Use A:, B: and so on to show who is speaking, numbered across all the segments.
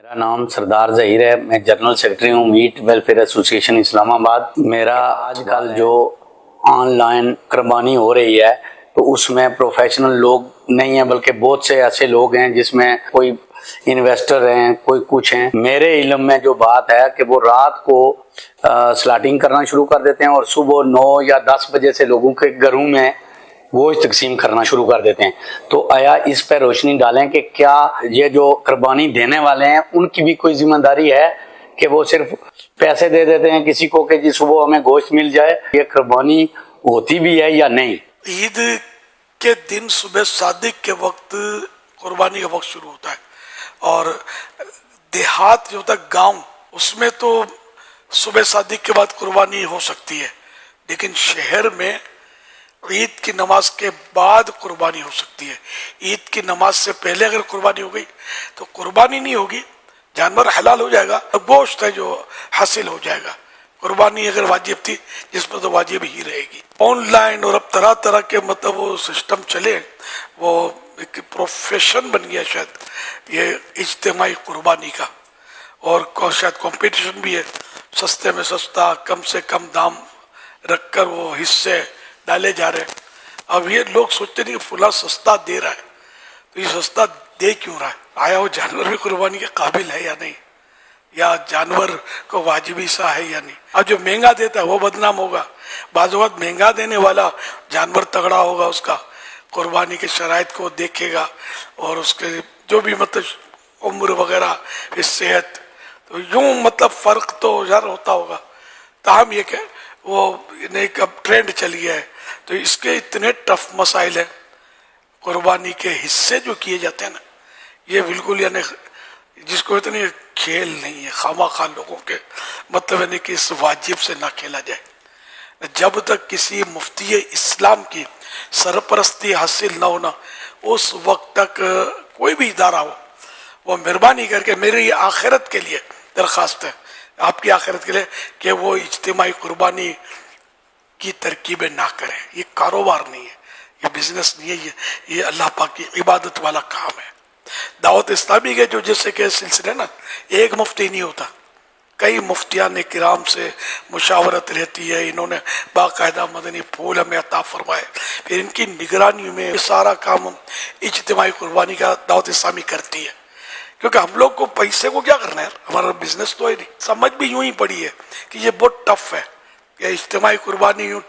A: मेरा नाम सरदार ज़हीर है। मैं जनरल सेक्रेटरी हूँ मीट वेलफेयर एसोसिएशन इस्लामाबाद। मेरा आजकल जो ऑनलाइन कुर्बानी हो रही है तो उसमें प्रोफेशनल लोग नहीं हैं, बल्कि बहुत से ऐसे लोग हैं जिसमें कोई इन्वेस्टर हैं, कोई कुछ हैं। मेरे इल्म में जो बात है कि वो रात को स्लाटिंग करना शुरू कर देते हैं और सुबह 9 या 10 बजे से लोगों के घरों में गोश्त तकसीम करना शुरू कर देते हैं। तो आया इस पर रोशनी डालें कि क्या ये जो कुर्बानी देने वाले हैं उनकी भी कोई जिम्मेदारी है कि वो सिर्फ पैसे दे देते हैं किसी को कि जी सुबह हमें गोश्त मिल जाए, ये कुर्बानी होती भी है या नहीं?
B: ईद के दिन सुबह सादिक के वक्त कुर्बानी का वक्त शुरू होता है और देहात जो होता है गांव, उसमें तो सुबह सादिक के बाद कुर्बानी हो सकती है, लेकिन शहर में ईद की नमाज के बाद कुर्बानी हो सकती है। ईद की नमाज से पहले अगर कुर्बानी हो गई तो कुर्बानी नहीं होगी, जानवर हलाल हो जाएगा, गोश्त है जो हासिल हो जाएगा। कुर्बानी अगर वाजिब थी जिसमें तो वाजिब ही रहेगी। ऑनलाइन और अब तरह तरह के मतलब वो सिस्टम चले, वो एक प्रोफेशन बन गया शायद ये इज्तिमाई कुर्बानी का, और शायद कंपटीशन भी है, सस्ते में सस्ता कम से कम दाम रखकर वो हिस्से डाले जा रहे हैं। अब ये लोग सोचते नहीं कि फुला सस्ता दे रहा है तो ये सस्ता दे क्यों रहा है, आया वो जानवर भी कुर्बानी के काबिल है या नहीं, या जानवर को वाजिबी सा है या नहीं। अब जो महंगा देता है वो बदनाम होगा, बाज़ वक़्त महंगा देने वाला जानवर तगड़ा होगा, उसका कुर्बानी के शराइत को देखेगा और उसके जो भी मतलब उम्र वगैरह सेहत, तो यूं मतलब फ़र्क तो यार होता होगा। ताहम ये कि वो नहीं कब ट्रेंड चली है तो इसके इतने टफ मसाइल हैं। कुर्बानी के हिस्से जो किए जाते हैं ना, ये बिल्कुल यानी जिसको इतनी खेल नहीं है, खामा खां लोगों के मतलब यानी कि इस वाजिब से ना खेला जाए। जब तक किसी मुफ्ती इस्लाम की सरपरस्ती हासिल ना होना, उस वक्त तक कोई भी इदारा हो वो मेहरबानी करके मेरी आखिरत के लिए दरख्वास्त है, आपकी आखिरत के लिए, कि वो इज्तिमाई कुर्बानी की तरकीबें ना करें। ये कारोबार नहीं है, ये बिजनेस नहीं है, ये अल्लाह पाक की इबादत वाला काम है। दावत इस्लामी के जो जैसे के सिलसिले ना, एक मुफ्ती नहीं होता, कई मुफ्तियान किराम से मुशावरत रहती है, इन्होंने बाकायदा मदनी फूल हमें अता फरमाए, फिर इनकी निगरानी में ये सारा काम इज्तिमाई कुर्बानी का दावत इस्लामी करती है। क्योंकि हम लोग को पैसे को क्या करना है, हमारा बिजनेस तो है नहीं। समझ भी यूं ही पड़ी है कि ये बहुत टफ है, ये इज्तिमाई कुर्बानी यूं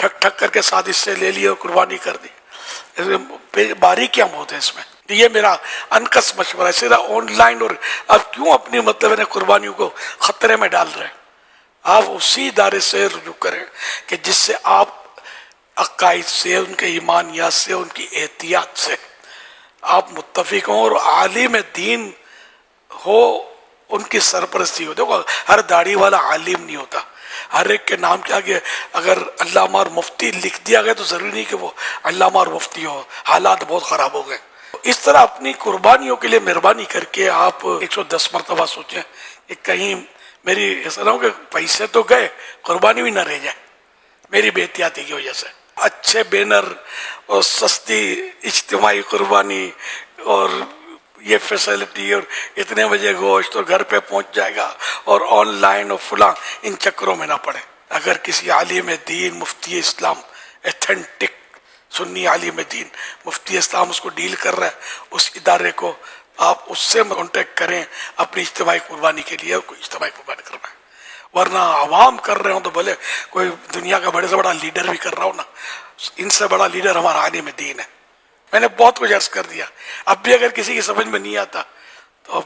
B: ठक ठक करके साजिश से ले ली और कुर्बानी कर दी, बारीकियां बहुत है इसमें। ये मेरा अनकस मशवरा है सीधा ऑनलाइन। और अब क्यों अपनी मतलब है कुर्बानियों को खतरे में डाल रहे हैं? आप उसी इदारे से रुजू करें कि जिससे आप अकायद से, उनके ईमानियात से, उनकी एहतियात से आप मुत्तफिक हों और आलिम दीन हो, उनकी सरपरस्ती हो। देखो हर दाढ़ी वाला आलिम नहीं होता, हर एक के नाम के आगे अगर अल्लामा और मुफ्ती लिख दिया गया तो जरूरी नहीं कि वो अल्लामा और मुफ्ती हो, हालात बहुत खराब हो गए। इस तरह अपनी कुर्बानियों के लिए मेहरबानी करके आप 110 मरतबा सोचें कि कहीं मेरी ऐसा ना हो कि पैसे तो गए, कुर्बानी भी ना रह जाए मेरी बेहतियाती की वजह से। अच्छे बैनर और सस्ती इज्तिमाई कुर्बानी और ये फैसिलिटी और इतने बजे गोश्त और घर पे पहुंच जाएगा और ऑनलाइन और फुला, इन चक्करों में ना पड़े। अगर किसी आलिम दीन, मुफ्ती इस्लाम, एथेंटिक सुन्नी आलिम दीन मुफ्ती इस्लाम उसको डील कर रहा है, उस इदारे को आप उससे कॉन्टेक्ट करें अपनी इज्तिमाई कुर्बानी के लिए, कोई इज्तिमाई कुर्बानी करना है। वरना आवाम कर रहे हो तो भले कोई दुनिया का बड़े से बड़ा लीडर भी कर रहा हो ना, इनसे बड़ा लीडर हमारा आलिम दीन है। मैंने बहुत कुछ अर्ज कर दिया, अब भी अगर किसी की समझ में नहीं आता तो